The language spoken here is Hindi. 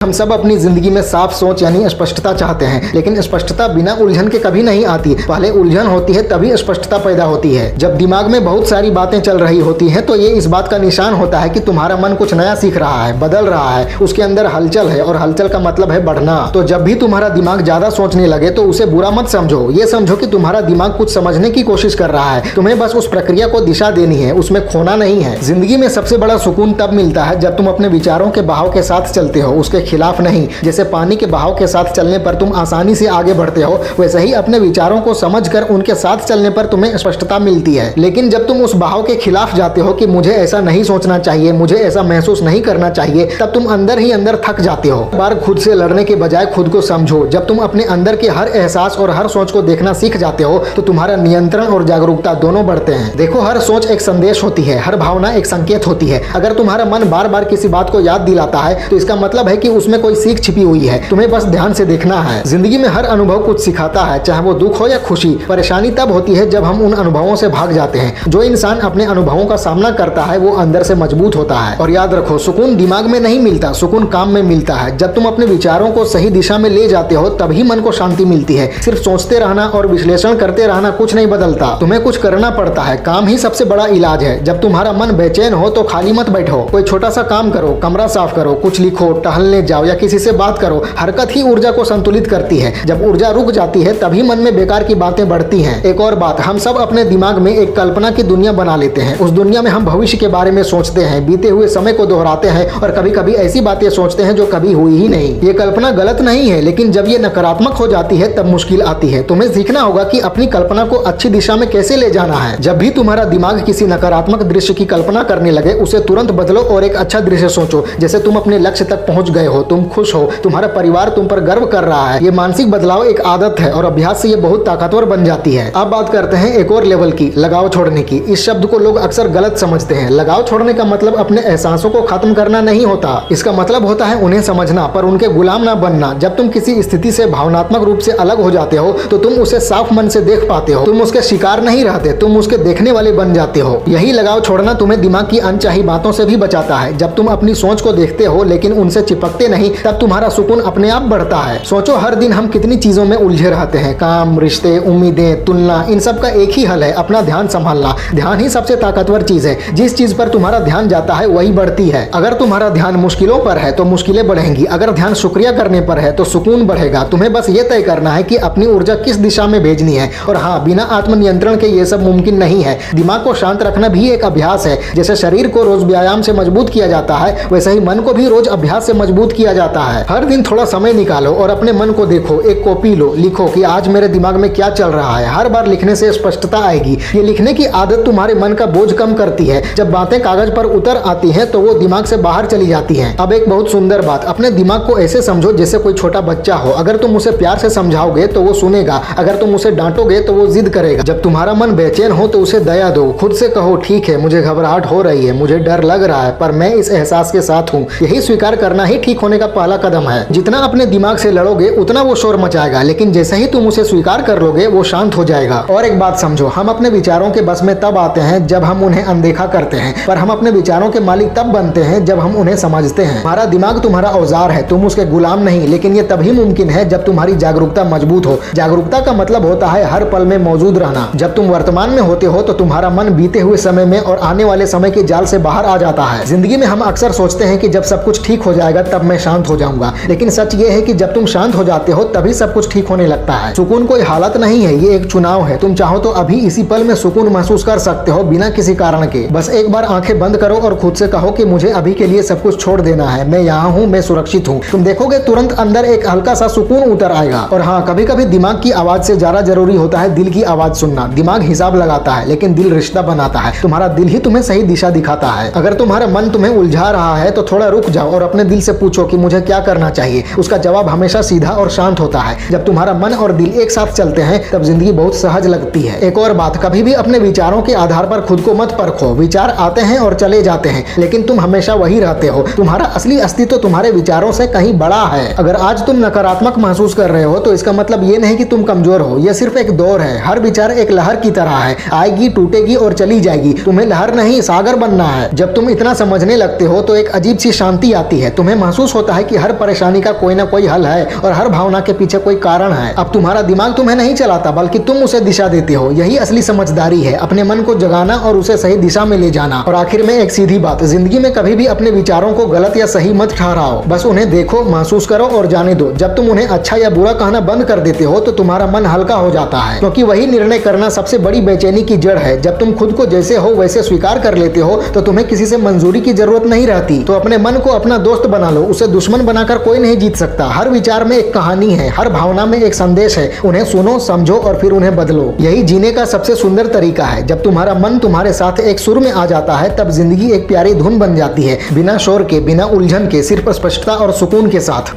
हम सब अपनी जिंदगी में साफ सोच यानी स्पष्टता चाहते हैं, लेकिन स्पष्टता बिना उलझन के कभी नहीं आती। पहले उलझन होती है तभी स्पष्टता पैदा होती है। जब दिमाग में बहुत सारी बातें चल रही होती हैं तो ये इस बात का निशान होता है कि तुम्हारा मन कुछ नया सीख रहा है, बदल रहा है, उसके अंदर हलचल है और हलचल का मतलब है बढ़ना। तो जब भी तुम्हारा दिमाग ज्यादा सोचने लगे तो उसे बुरा मत समझो, ये समझो कि तुम्हारा दिमाग कुछ समझने की कोशिश कर रहा है। तुम्हें बस उस प्रक्रिया को दिशा देनी है, उसमें खोना नहीं है। जिंदगी में सबसे बड़ा सुकून तब मिलता है जब तुम अपने विचारों के बहाव के साथ चलते हो, उसके खिलाफ नहीं। जैसे पानी के बहाव के साथ चलने पर तुम आसानी से आगे बढ़ते हो, वैसे ही अपने विचारों को समझकर उनके साथ चलने पर तुम्हें स्पष्टता मिलती है। लेकिन जब तुम उस बहाव के खिलाफ जाते हो कि मुझे ऐसा नहीं सोचना चाहिए, मुझे ऐसा महसूस नहीं करना चाहिए, तब तुम अंदर ही अंदर थक जाते हो। बार खुद से लड़ने के बजाय खुद को समझो। जब तुम अपने अंदर के हर एहसास और हर सोच को देखना सीख जाते हो तो तुम्हारा नियंत्रण और जागरूकता दोनों बढ़ते हैं। देखो, हर सोच एक संदेश होती है, हर भावना एक संकेत होती है। अगर तुम्हारा मन बार बार किसी बात को याद दिलाता है तो इसका मतलब है कि उसमें कोई सीख छिपी हुई है, तुम्हें बस ध्यान से देखना है। जिंदगी में हर अनुभव कुछ सिखाता है, चाहे वो दुख हो या खुशी। परेशानी तब होती है जब हम उन अनुभवों से भाग जाते हैं। जो इंसान अपने अनुभवों का सामना करता है वो अंदर से मजबूत होता है। और याद रखो, सुकून दिमाग में नहीं मिलता, सुकून काम में मिलता है। जब तुम अपने विचारों को सही दिशा में ले जाते हो तभी मन को शांति मिलती है। सिर्फ सोचते रहना और विश्लेषण करते रहना कुछ नहीं बदलता, तुम्हें कुछ करना पड़ता है। काम ही सबसे बड़ा इलाज है। जब तुम्हारा मन बेचैन हो तो खाली मत बैठो, कोई छोटा सा काम करो, कमरा साफ करो, कुछ लिखो, टहलने जाओ या किसी से बात करो। हरकत ही ऊर्जा को संतुलित करती है। जब ऊर्जा रुक जाती है तभी मन में बेकार की बातें बढ़ती हैं। एक और बात, हम सब अपने दिमाग में एक कल्पना की दुनिया बना लेते हैं। उस दुनिया में हम भविष्य के बारे में सोचते हैं, बीते हुए समय को दोहराते हैं और कभी कभी ऐसी बातें सोचते हैं जो कभी हुई ही नहीं। ये कल्पना गलत नहीं है, लेकिन जब ये नकारात्मक हो जाती है तब मुश्किल आती है। तुम्हें सीखना होगा कि अपनी कल्पना को अच्छी दिशा में कैसे ले जाना है। जब भी तुम्हारा दिमाग किसी नकारात्मक दृश्य की कल्पना करने लगे उसे तुरंत बदलो और एक अच्छा दृश्य सोचो। जैसे तुम अपने लक्ष्य तक पहुंच गए हो, तुम खुश हो, तुम्हारा परिवार तुम पर गर्व कर रहा है। ये मानसिक बदलाव एक आदत है और अभ्यास से ये बहुत ताकतवर बन जाती है। अब बात करते हैं एक और लेवल की, लगाव छोड़ने की। इस शब्द को लोग अक्सर गलत समझते हैं। लगाव छोड़ने का मतलब अपने एहसासों को खत्म करना नहीं होता। इसका मतलब होता है उन्हें समझना पर उनके गुलाम ना बनना। जब तुम किसी स्थिति से भावनात्मक रूप से अलग हो जाते हो तो तुम उसे साफ मन से देख पाते हो। तुम उसके शिकार नहीं रहते, तुम उसके देखने वाले बन जाते हो। यही लगाव छोड़ना तुम्हें दिमाग की अनचाही बातों से भी बचाता है। जब तुम अपनी सोच को देखते हो लेकिन उनसे चिपकते नहीं, तब तुम्हारा सुकून अपने आप बढ़ता है। सोचो, हर दिन हम कितनी चीजों में उलझे रहते हैं। काम, रिश्ते, उम्मीदें, तुलना, इन सब का एक ही हल है, अपना ध्यान संभालना। ध्यान ही सबसे ताकतवर चीज है। जिस चीज पर तुम्हारा ध्यान जाता है वही बढ़ती है। अगर तुम्हारा ध्यान मुश्किलों पर है तो मुश्किलें बढ़ेंगी। अगर ध्यान शुक्रिया करने पर है तो सुकून बढ़ेगा। तुम्हें बस ये तय करना है कि अपनी ऊर्जा किस दिशा में भेजनी है। और हाँ, बिना आत्मनियंत्रण के ये सब मुमकिन नहीं है। दिमाग को शांत रखना भी एक अभ्यास है। जैसे शरीर को रोज व्यायाम से मजबूत किया जाता है, वैसे ही मन को भी रोज अभ्यास से मजबूत किया जाता है। हर दिन थोड़ा समय निकालो और अपने मन को देखो। एक कॉपी लो, लिखो कि आज मेरे दिमाग में क्या चल रहा है। हर बार लिखने से स्पष्टता आएगी। ये लिखने की आदत तुम्हारे मन का बोझ कम करती है। जब बातें कागज पर उतर आती हैं तो वो दिमाग से बाहर चली जाती हैं। अब एक बहुत सुंदर बात, अपने दिमाग को ऐसे समझो जैसे कोई छोटा बच्चा हो। अगर तुम उसे प्यार से समझाओगे तो वो सुनेगा, अगर तुम उसे डांटोगे तो वो जिद करेगा। जब तुम्हारा मन बेचैन हो तो उसे दया दो। खुद से कहो, ठीक है, मुझे घबराहट हो रही है, मुझे डर लग रहा है, पर मैं इस एहसास के साथ हूँ। यही स्वीकार करना ही ठीक होने का पहला कदम है। जितना अपने दिमाग से लड़ोगे उतना वो शोर मचाएगा, लेकिन जैसे ही तुम उसे स्वीकार कर लोगे वो शांत हो जाएगा। और एक बात समझो, हम अपने विचारों के बस में तब आते हैं जब हम उन्हें अनदेखा करते हैं, पर हम अपने विचारों के मालिक तब बनते हैं जब हम उन्हें समझते हैं। हमारा दिमाग तुम्हारा औजार है, तुम उसके गुलाम नहीं। लेकिन ये तभी मुमकिन है जब तुम्हारी जागरूकता मजबूत हो। जागरूकता का मतलब होता है हर पल में मौजूद रहना। जब तुम वर्तमान में होते हो तो तुम्हारा मन बीते हुए समय में और आने वाले समय के जाल से बाहर आ जाता है। जिंदगी में हम अक्सर सोचते हैं कि जब सब कुछ ठीक हो जाएगा तब मैं शांत हो जाऊंगा, लेकिन सच ये है कि जब तुम शांत हो जाते हो तभी सब कुछ ठीक होने लगता है। सुकून कोई हालत नहीं है, ये एक चुनाव है। तुम चाहो तो अभी इसी पल में सुकून महसूस कर सकते हो बिना किसी कारण के। बस एक बार आंखें बंद करो और खुद से कहो कि मुझे अभी के लिए सब कुछ छोड़ देना है, मैं यहाँ हूँ, मैं सुरक्षित हूँ। तुम देखोगे तुरंत अंदर एक हल्का सा सुकून उतर आएगा। और हाँ, कभी कभी दिमाग की आवाज से ज्यादा जरूरी होता है दिल की आवाज सुनना। दिमाग हिसाब लगाता है लेकिन दिल रिश्ता बनाता है। तुम्हारा दिल ही तुम्हें सही दिशा दिखाता है। अगर तुम्हारा मन तुम्हें उलझा रहा है तो थोड़ा रुक जाओ और अपने दिल से पूछो कि मुझे क्या करना चाहिए। उसका जवाब हमेशा सीधा और शांत होता है। जब तुम्हारा मन और दिल एक साथ चलते हैं तब जिंदगी बहुत सहज लगती है। एक और बात, कभी भी अपने विचारों के आधार पर खुद को मत परखो। विचार आते हैं और चले जाते हैं, लेकिन तुम हमेशा वही रहते हो। तुम्हारा असली अस्तित्व तुम्हारे विचारों से कहीं बड़ा है। अगर आज तुम नकारात्मक महसूस कर रहे हो तो इसका मतलब ये नहीं कि तुम कमजोर हो, यह सिर्फ एक दौर है। हर विचार एक लहर की तरह है, आएगी, टूटेगी और चली जाएगी। तुम्हें लहर नहीं सागर बनना है। जब तुम इतना समझने लगते हो तो एक अजीब सी शांति आती है। तुम्हें महसूस महसूस होता है कि हर परेशानी का कोई ना कोई हल है और हर भावना के पीछे कोई कारण है। अब तुम्हारा दिमाग तुम्हें नहीं चलाता बल्कि तुम उसे दिशा देते हो। यही असली समझदारी है, अपने मन को जगाना और उसे सही दिशा में ले जाना। और आखिर में एक सीधी बात, जिंदगी में कभी भी अपने विचारों को गलत या सही मत ठहराओ, बस उन्हें देखो, महसूस करो और जाने दो। जब तुम उन्हें अच्छा या बुरा कहना बंद कर देते हो तो तुम्हारा मन हल्का हो जाता है, क्योंकि वही निर्णय करना सबसे बड़ी बेचैनी की जड़ है। जब तुम खुद को जैसे हो वैसे स्वीकार कर लेते हो तो तुम्हें किसी से मंजूरी की जरूरत नहीं रहती। तो अपने मन को अपना दोस्त बना लो, उसे दुश्मन बनाकर कोई नहीं जीत सकता। हर विचार में एक कहानी है, हर भावना में एक संदेश है। उन्हें सुनो, समझो और फिर उन्हें बदलो। यही जीने का सबसे सुंदर तरीका है। जब तुम्हारा मन तुम्हारे साथ एक सुर में आ जाता है तब जिंदगी एक प्यारी धुन बन जाती है, बिना शोर के, बिना उलझन के, सिर्फ स्पष्टता और सुकून के साथ।